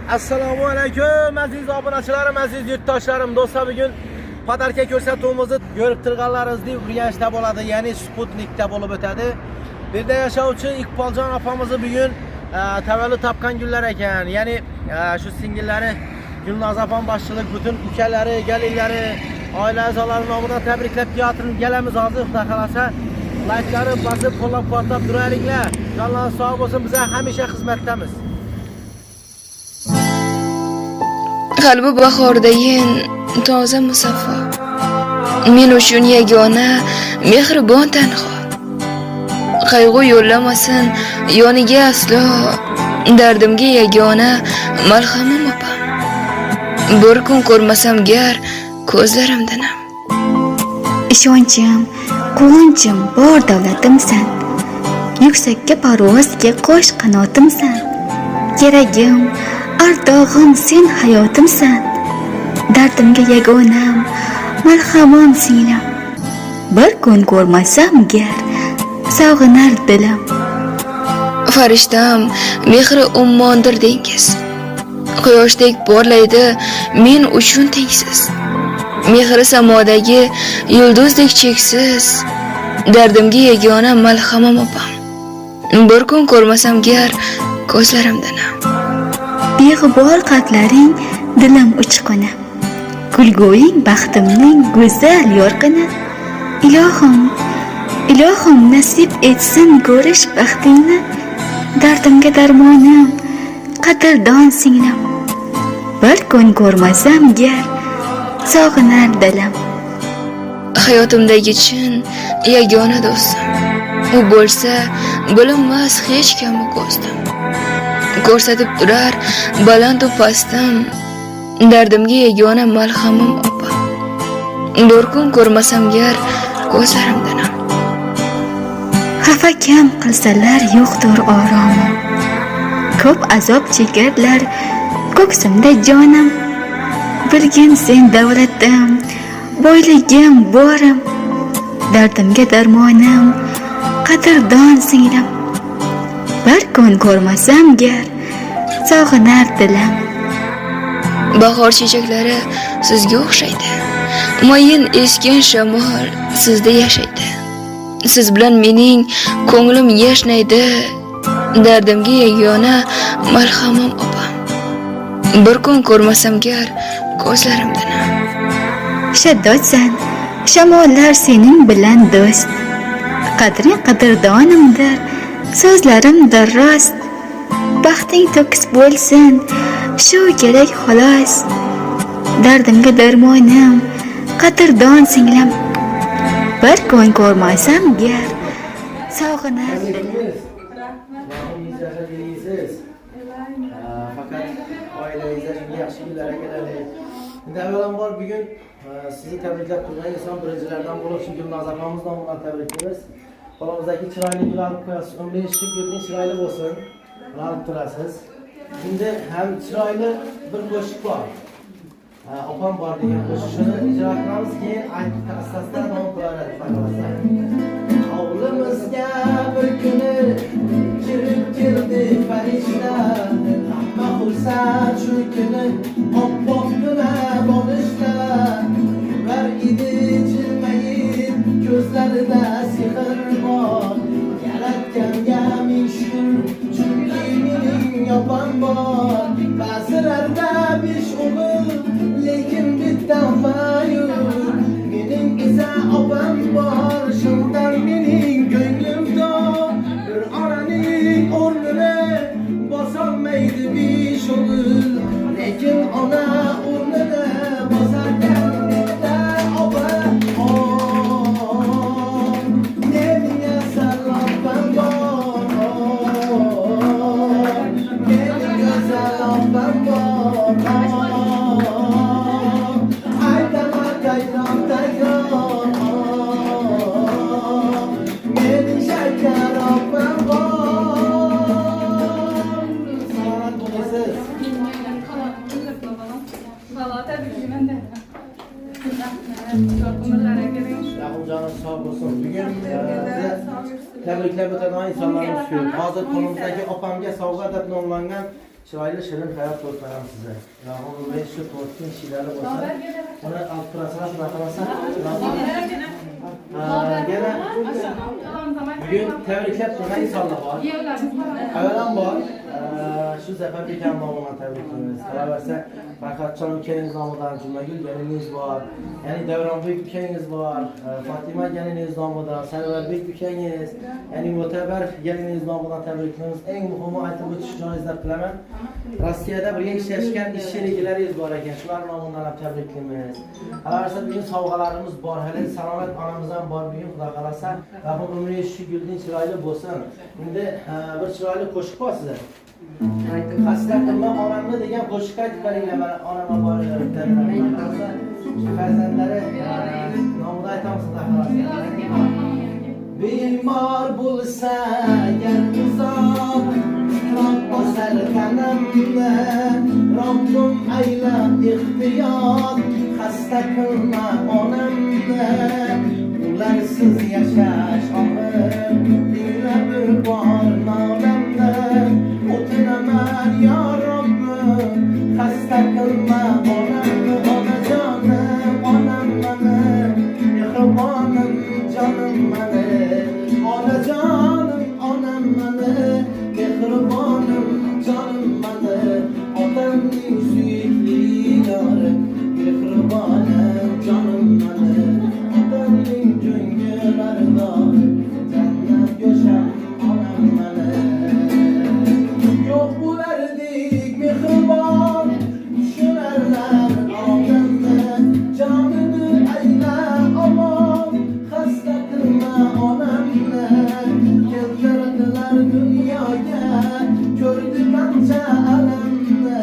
Assalomu alaykum aziz obunachilarim, aziz yurtdoshlarim, do'stlar, bugun podarka ko'rsatuvimizni ko'rib turganlaringizdek Urganchda bo'ladi, ya'ni Sputnikda bo'lib o'tadi. Bu yerda yashovchi Iqboljon opamizni bugun tavallud topgan kunlar ekan. Ya'ni shu singillari Gulnoz opam boshchilik butun ukalari, galilari, oila a'zolari nomidan tabriklab teatrni kelamiz hozir. Xudo xolasa like'larni bosib qo'llab-quvvatlab turayliklar. Jonlariniz sog' bo'lsin, biz hamisha xizmatdamiz. Qalbi bahordayin toza musaffo, men uchun yagona mehribon tanho. Qayg'u yo'llamasin yoniga aslo, dardimga yagona malhamim opam. Bir kun ko'rmasam gar ko'zlarimdan ham. Ishonchim, quvonchim bor davlatimsan. Yuksakka parvozga qo'sh qanotimsan. Keragim, ardog'im sen hayotimsan. Dardimga yagonam, marhamam singlim. Bir kun ko'rmasam gar sog'inar dilim. Farishtam, mehri ummondir dengiz. Quyoshdek porlaydi men uchun tengsiz. Mehri samodagi yulduzdek cheksiz. Dardimga yagona malhamam opam. Bir kun ko'rmasam gar ko'zlarimdan ham. Beg'ubor qalblaring dilim uchquni. Kulguing baxtimning go'zal yorqini. Ilohim nasib etsin ko'rish baxtingni. Dardimga darmonim, qadrdon singlim. Bir kun ko'rmasam gar sog'inar dilim. Hayotimdagi chin yagona do'stim. U bo'lsa bilinmas hech kimni ko'zdim. Ko'rsatib turar baland u pastim. Dardimga yagona malhamim opam. Bir kun ko'rmasam gar ko'zlarimdan ham. Xafa kam qilsalar yo'qdir oromim. Ko'p azob chekarlar ko'ksimda jonim. Bilgin sen davlatim, boyligim borim. Dardimga darmonim, qadrdon singlim. Bir kun ko'rmasam gar sog'inar dilim. Bahor chechaklari sizga o'xshaydi. Mayin esgan shamol sizda yashaydi. Siz bilan mening ko'nglim yashnaydi. Dardimga yagona malhamim opam. Bir kun ko'rmasam gar ko'zlarimdan ham. Shaddodsan, shamollar sening bilan do'st. Qadring qadrdonimdir, so'zlarimdir rost. Baxting to'kis bo'lsin, shu kerak xolos. Dardimga darmonim, qadrdon singlim. Bir kun ko'rmasam gar sog'inar dilim. Fakat oilangizda shunga yaxshi kunlar keladi. Endi avvalambor bugun sizni tabriklab turgan inson birinchilardan bo'lib shu Gulnoz opamiz nomidan tabriklaymiz. Qolimizdagi chiroyli gul olib qo'yasiz. 15 yil yurting chiroyli bo'lsin. Olib turasiz. Endi ham chiroyli bir qo'shiq bor. Opam bor degan qo'shiqni ijro qilamiz, keyin asosda davom qilamiz. Hovlimizga bir kuni kirib keldi farishta. Hamma xursand shu kuni oppoqgina bo'lishda. Var edi jilmayib ko'zlarida sehr bor. Yaratganga ming shukr, chunki mening opam bor. Ba'zilarda 5 o'g'il, lekin bitta mayur. Mening esa opam bor, shundan mening ko'nglim dor. Bir onaning o'rnini bosolmaydi 5 o'g'il, lekin ona o'rnini bosarkan bitta opa. Menga salom bor, menga salom bor. Aytaman takror takror, mening shakar opam bor. Salomat bo'lasiz. Yaqinjonim sog' bo'lsin. Bugun tabriklab o'tadigan insonlarimiz ko'p. Hozir qo'limizdagi opamga sovg'a deb nomlangan chiroyli shirin hayot ko'rsataman sizga. Rahmon O'rmay shu tortgan kishilarni bo'lsa, uni olib turasizlar, shunaqa qilsa, yana bugun tabriklab turgan insonlar bor. Avvalambor shu Zafar bekam nomidan tabriklaymiz. Qolaversa, Farhodjon ukangiz nomidan Jumagul geliniz bor. Ya'ni Davronbek ukangiz bor. Fatima geliniz nomidan Sarvarbek ukangiz, ya'ni Mo'tabar geliniz nomidan tabriklaymiz. Eng muhimi aytib o'tish joiz deb bilaman. Rossiyada birga ishlashgan ish sheriklaringiz bor ekan. Shular nomidan ham tabriklaymiz. Qolaversa, bugun sovg'alarimiz bor. Hali salomat onamizdan bor bugun Xudo xolasa. Rahmat umringiz shu guldan chiroyli bo'lsin. Endi bir chiroyli qo'shiq bor sizlar. Xasta qilma onamni degan qo'shiq aytib beringlar. Mana onamga borib farzandlari nomida aytamiz Xudo xolasa. Bemor bo'lsa yarmizon bosar tanamni Robbim ayla ixtiyor xasta qilma onamni ularsiz yashash og'ir dinla bir bor nolamni o'tinaman yo Robbim xasta qilma onamni onajonim onam mani mehribonim jonim mani onajonim onam mani mehribonim jonim mani otamning suyukli yori mehribonim jonim mani otamning ko'ngillarida jannat go'sham onam mani yo'q bo'lardik mehribon tushunarlar odamni jonini ayla omon xasta qilma onamni keltirdilar dunyoga ko'rdi qancha alamni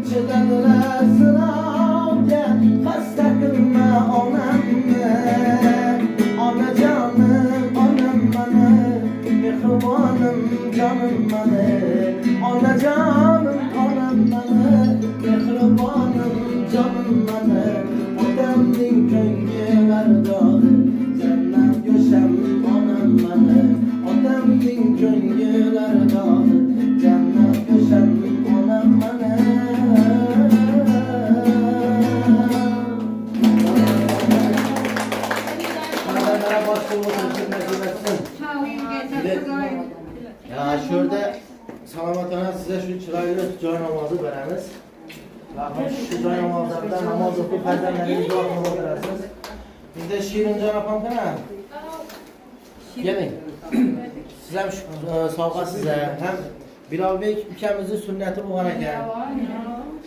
chidadilar sinovga xasta qilma onamni onajonim onam mani mehribonim jonim mani onajonim onam mani mehribonim jonim mani otamning ko'ngillarida jannat go'sham onam mani otamning ko'ngillarida jannat go'sham onam mani Ya şurada salomatona size şu chiroyli joy namozi beramiz. Rahmat shu joy namozlarida namoz o'qib farzandlaringizni duo qilib o'tirasiz. Bizda Shirinjon opam qana? Keling. Siz ham shu sovg'a sizga ham Bilolbek ukamizni sunnati bo'lgan ekan.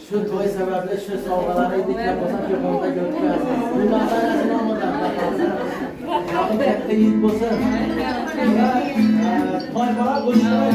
Shu to'y sababli shu sovg'alarni diqqat qilsam ko'pincha ko'rib turasiz. Bundan nomidan Rahmat katta yigit bo'lsin. Toy bola go'shtlar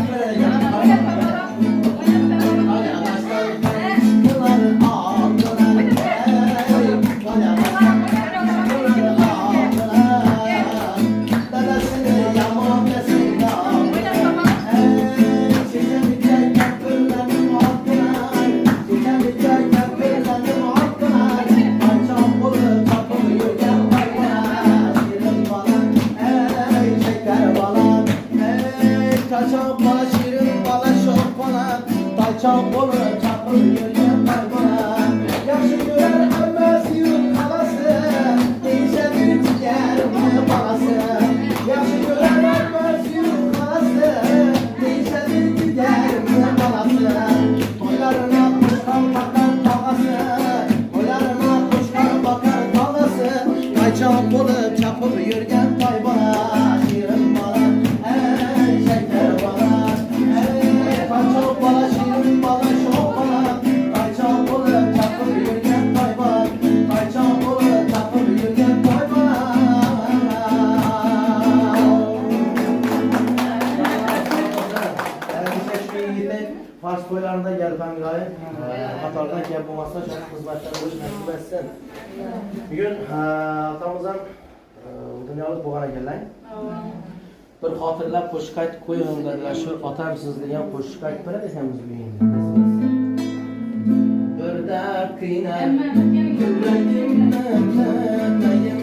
Çok olur, çapır yürüyen parmağı Yaşı gören ölmez yürün havası Değişebilir ciğer balası Yaşı gören ölmez yürün havası Değişebilir ciğer balası Toylarına kuşkan bakar tavası Toylarına kuşkan bakar tavası Ay çok olur, çapır yürüyen parmağı Şirin bala, şeker bala Çok bala şirin bala çok bala Kayçak olur çapır yürgen tayban Kayçak olur çapır yürgen tayban Şu yigitlik Fars boylarında gelip Amiray'ın Katar'dan gel bulmazsa çok hizmetler oluş nasip etsin. Bugün atamızdan dünyalık boğana gelen bir xotirlab qo'shiq aytib qo'ying dedilar. Shu otam siz degan qo'shiq aytib berar ekanmiz bugun. Birda qiynar yuragimni tatayim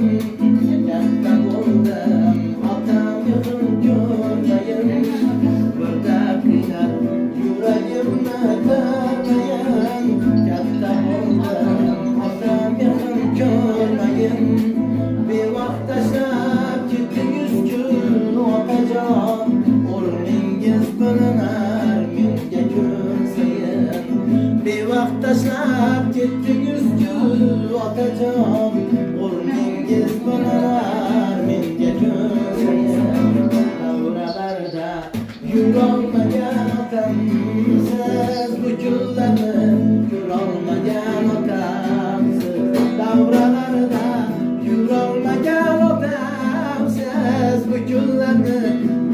katta bo'ldim otam yo'qin ko'rmayim birda qiynar yuragimni taşlap ketdingiz ku otajon, o'rningiz bo'lar menga ko'zayim. Davralarda yurolmagan otamsiz, bu kunlarni ko'rolmagan otamsiz. Davralarda yurolmagan otamsiz, bu kunlarni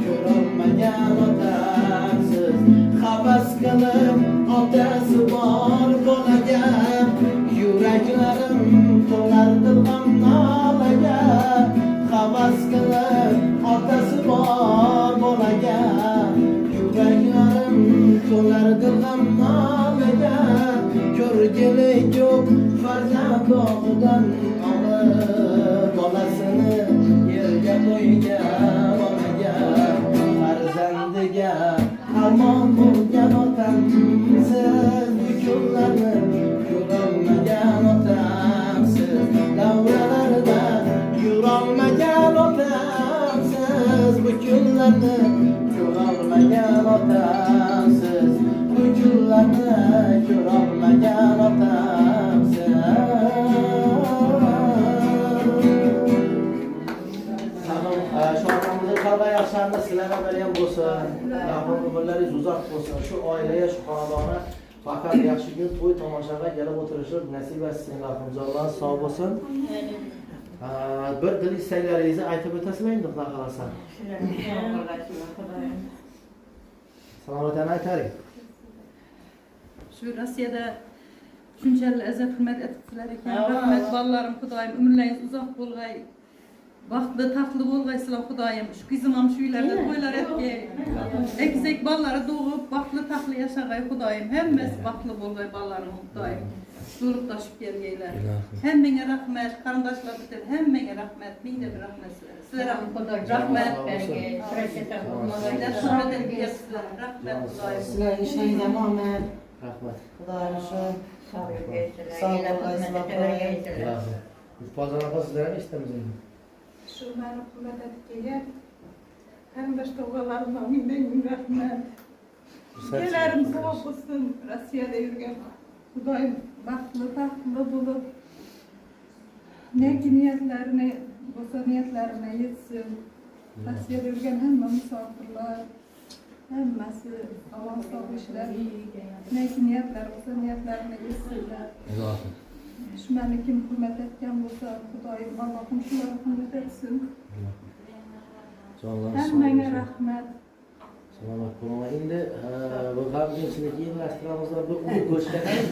ko'rolmagan otamsiz. Havas qilib otasi bor bolaga, yuraklarim to'lardi g'am nolaga. Havas qilib otasi bor bolaga, yuraklarim to'lardi g'am nolaga. Ko'rgili yo'q farzand bog'idan olib, bolasini yerga qo'ygan onaga, farzandiga armon bo'lgan otamsiz, bu kunlarni ko'rolmagan otamsiz. Davralarda yurolmagan otamsiz, bu kunlarni ko'rolmagan otamsiz, bu kunlarni ko'rolmagan otamsiz. Shohimizning qalbi yaxshilarni sizlarga bergan bo'lsin. Rahmat umrlaringiz uzoq bo'lsin. Shu oilaga, shu xonadonga faqat yaxshi kun to'y tomoshaga kelib o'tirishib nasib etsin. Rahmatulloh sog' bo'lsin. Bir dil istaklaringizni aytib o'tasizlar endi xudo xolasa. Salomat aytaring. Shu Rossiyada shunchalik izzat hurmat etibsizlar ekan. Rahmat bolalarim, Xudoyim umrlaringiz uzoq bo'lg'ay. Vaqtda taxtli bo'lg'aysizlar Xudoyim. Shu qizim ham shu uylarda to'ylar etgay. Ekizek bolalari doğup vaqtli taxtli yashag'ay Xudoyim. Hammasi vaqtli bo'lg'ay bolalarim Xudoyim. Durib toshib kelgaylar. Hammaga rahmat, qarindoshlar bilan hammaga rahmat, mingda bir rahmat. Sizlarga Xudoyim rahmat bergay. Rahmat Xudoyim. Sizlar ishlaringizga omad. Rahmat. Xudoyim shu Fozil opa sizlar ham eshitamiz endi. Shu meni hurmat etib kelgan qarindosh tog'alarimga ming rahmat. Kelarim sog' bo'lsin, Rossiyada yurgan. Xudoyim baxtli, taxtli bo'lib, niyatlarini bo'lsa niyatlarini yetsin. Rossiyada yurgan hamma musofirlar, hammasi Alloh sog' ishlar, niyatlar bo'lsa niyatlarini yetsinlar. Shu meni kim hurmat etgan bo'lsa, Xudoyim Allohim shularni hurmat etsin. Hammaga rahmat. Salomat bo'ling. Endi bu g'amginchilikni yig'lashtiramiz va bir uy ko'rsatamiz.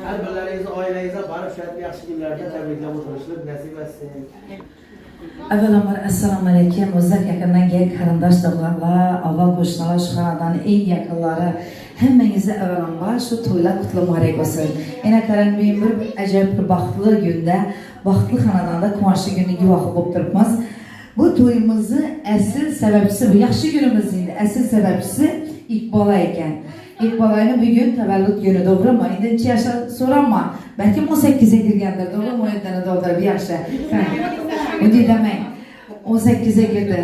Her birlerinizi ailenize barış şeref yaxşı günlerde tebrikler oturuşlar nasip etsin. Avvalambor assalomu alaykum. Uzak yaqindan kelgan qarindosh tog'lar, avval qo'shnilar, shu xonadonning eng yaqinlari hammangizni avvalambor shu to'ylar qutlug' muborak bo'lsin. Yana qarang, men bir ajoyib bir baxtli kunda, baxtli xonadonda quvonchli kunning guvohi bo'lib turibmiz. Bu to'yimizni asl sababchisi, bu yaxshi kunimizning asl sababchisi Iqbol ekan. Iqbolani bugun tavallud kuni, to'g'rimi? Endi necha yoshda so'rama. Balkim 18 ga kirgandir, to'g'rimi? 17 doldurib yaxshi. Bunday demang. 18 ga kirdi.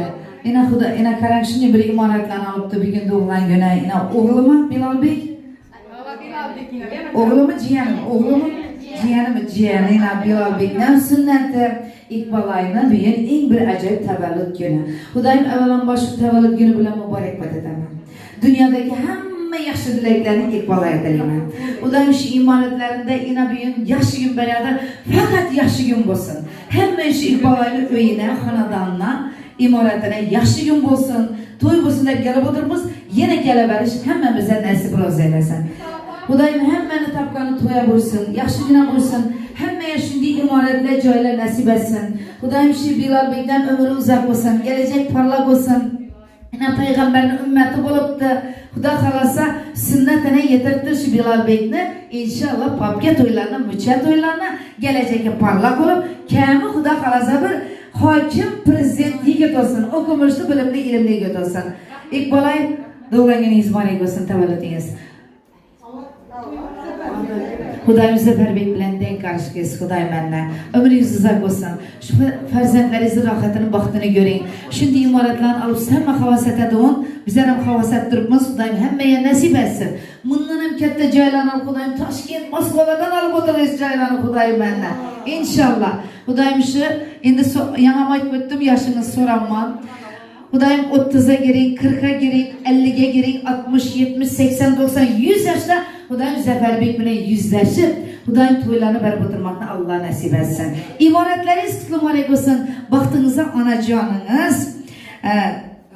Ena qarang, shunday bir imoratlarni olibdi bugun tug'ilgan kuni. Ena o'g'limi Bilolbek? O'g'limi jiyanim? O'g'limi? Jiyanim, ena Bilolbekning sunnati. Iqbolayning bugun eng bir ajoyib tavallud kuni. Xudoyim avvalambor shu tavallud kuni bilan muborakbod etaman. Dunyodagi hamma yaxshi tilaklarni Iqbolga tilayman. Ular shu imoratlarida ina bugun yaxshi kun beradi, faqat yaxshi kun bo'lsin. Hamma shu Iqbolning uyida, xonadonida, imoratida yaxshi kun bo'lsin, to'y bo'lsin deb kelib o'tirmiz. Yana kelabarish hammamizga nasib rozi aylasin. Xudoyim hammani topgani to'ya bo'lsin, yaxshi kun bo'lsin. Hammaga shunday imoratlar, joylar nasib etsin. Xudoyim shu Bilolbekdan umri uzoq bo'lsin, kelajak parlaq bo'lsin. Ina payg'ambarning ummati bo'libdi. Xudo xolasa sunnatini yetiribdi shu Bilolbekni. Inshaalloh popga to'ylarni, mucha to'ylarni kelajakka parlaq bo'lib, kami Xudo xolasa bir hokim, prezident yigit bo'lsin, o'qimishli, bilimli, ilmli yigit bo'lsin. Iqbolay, tug'ilganingiz muborak bo'lsin, tavalludingiz. Xudoyim Zafarbek bilan teng qarashingiz, Xudoyim mendan umringiz uzoq bo'lsin. Shu farzandlaringizni rohatini, baxtini ko'ring. Shunday imoratlarni olib hamma havas etadigan, bizlar ham havas etib turibmiz. Xudoyim hammaga nasib etsin. Bundan ham katta joylarni Xudoyim Toshkent, Moskvadan olib o'tirasiz joylarni Xudoyim mendan. Inshaalloh. Xudoyim shu endi yana aytib o'tdim, yoshingizni so'raman. Xudoyim 30 ga giring, 40 ga giring, 50 ga giring, 60, 70, 80, 90, 100 yoshda Xudoyim Zafarbek bilan yuzlashib, Xudoyim to'ylarni berib o'tirmoqni Alloh nasib etsin. Imoratlaringiz qutlug' muborak bo'lsin. Baxtingizga onajoningiz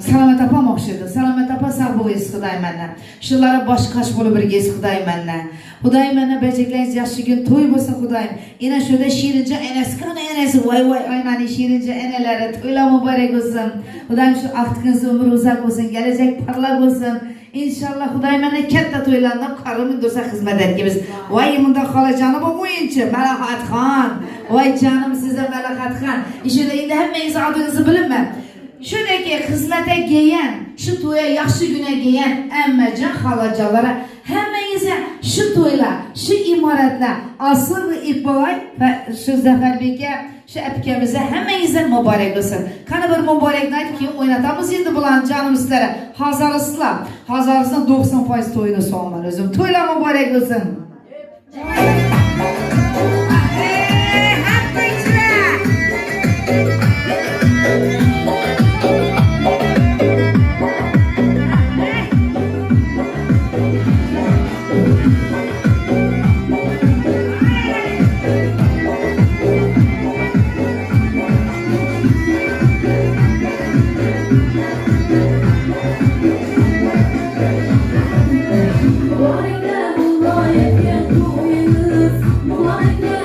Salomat opam o'xshaydi. Salomat opa sog' bo'linglar Xudoyim mendan. Shularga bosh-qosh bo'lib birgasiz Xudoyim mendan. Xudoyim mendan bajaklaringiz yaxshi kun to'y bo'lsin Xudoyim. Ena shunda Shirinja enasi voy aynani Shirinja enalari to'ylar muborak bo'lsin. Xudoyim shu vaqtingiz umr uzoq bo'lsin, kelajak parlaq bo'lsin. İnşallah Xudoyim mana katta to'ylardan qarini dursa xizmat etgimiz. Voy bunda xolajonim o'yinchi Malahatxon. Voy jonim sizga Malahatxon. Ishida endi hammangiz adingizni bilaman. Shunaki xizmatga kelgan, shu to'yga yaxshi kunga kelgan ammajon xolajonlara hammangizga shu to'ylar, shu imoratlar, asl va Iqbolay va shu Zafarbekka, shu akamizga hammangizga muborak bo'lsin. Qani bir muborakni aytib keyin o'ynatamiz endi bularni jonimizlari. Hozirsizlar. Hozirsizlar 90% to'yini so'nman o'zim. To'ylar muborak bo'lsin. Like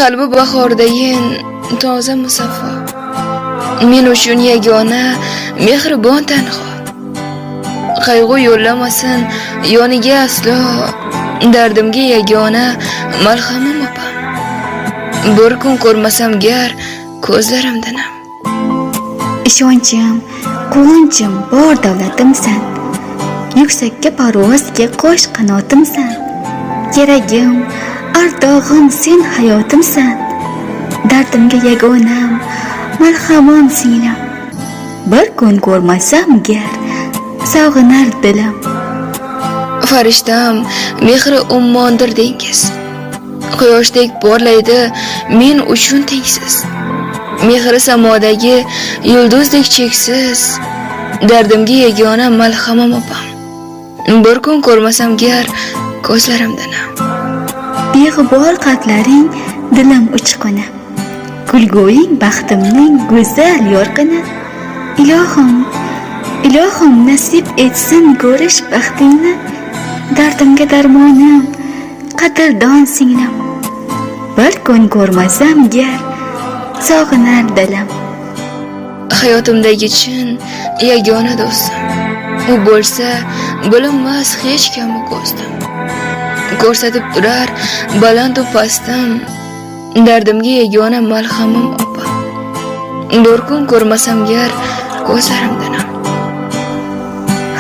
qalbi bahordayin toza musaffo, men uchun yagona mehribon tanho. Qayg'u yo'llamasin yoniga aslo, dardimga yagona malhamim opam. Bir kun ko'rmasam gar ko'zlarimdan ham. Ishonchim, quvonchim bor davlatimsan. Yuksakka parvozga qo'sh qanotimsan. Keragim, ardog'im sen hayotimsan. Dardimga yagonam, malhamim singlim. Bir kun ko'rmasam gar sog'inar dilim. Farishtam, mehri ummondir dengiz. Quyoshdek porlaydi men uchun tengsiz. Mehri samodagi yulduzdek cheksiz. Dardimga yagona malhamim opam. Bir kun ko'rmasam gar ko'zlarimdan ham. Beg'ubor qalblaring dilim uchquni. Kulguing baxtimning go'zal yorqini. Ilohim nasib etsin ko'rish baxtingni. Dardimga darmonim, qadrdon singlim. Bir kun ko'rmasam gar sog'inar dilim. Hayotimdagi chin yagona do'stim. U bo'lsa bilinmas hech kimni ko'zdim. Ko'rsatib turar baland u pastim. Dardimga yagona malhamim opam. Bir kun ko'rmasam gar ko'zlarimdan ham.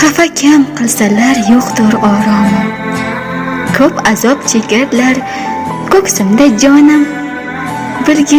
Xafa kam qilsalar yo'qdir oromim. Ko'p azob chekarlar ko'ksimda jonim. Bilgin